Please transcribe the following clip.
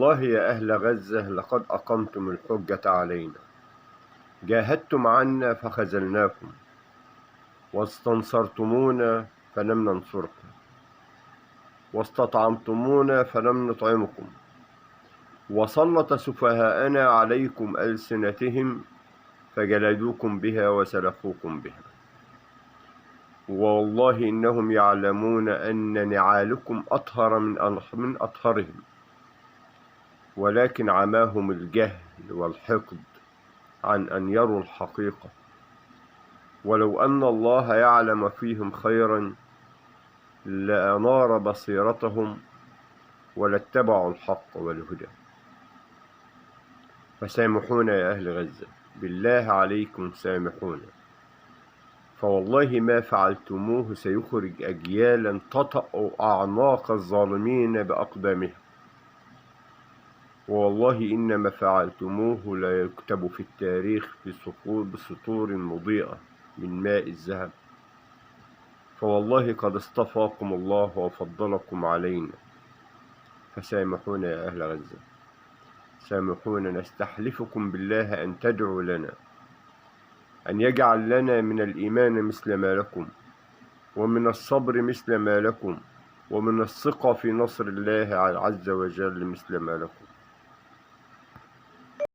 والله يا أهل غزة لقد أقمتم الحجة علينا، جاهدتم عنا فخذلناكم، واستنصرتمونا فلم ننصركم، واستطعمتمونا فلم نطعمكم، وسلط سفهاءنا عليكم ألسنتهم فجلدوكم بها وسلخوكم بها. والله إنهم يعلمون أن نعالكم أطهر من أطهرهم، ولكن عماهم الجهل والحقد عن أن يروا الحقيقة. ولو أن الله يعلم فيهم خيرا لأنار بصيرتهم ولاتبعوا الحق والهدى. فسامحونا يا أهل غزة، بالله عليكم سامحونا، فوالله ما فعلتموه سيخرج أجيالا تطأ أعناق الظالمين بأقدامها، والله إنما فعلتموه لا يكتب في التاريخ بسطور مضيئة من ماء الذهب. فوالله قد اصطفاكم الله وفضلكم علينا، فسامحونا يا أهل غزة، سامحونا. نستحلفكم بالله أن تدعوا لنا أن يجعل لنا من الإيمان مثل ما لكم، ومن الصبر مثل ما لكم، ومن الثقة في نصر الله عز وجل مثل ما لكم.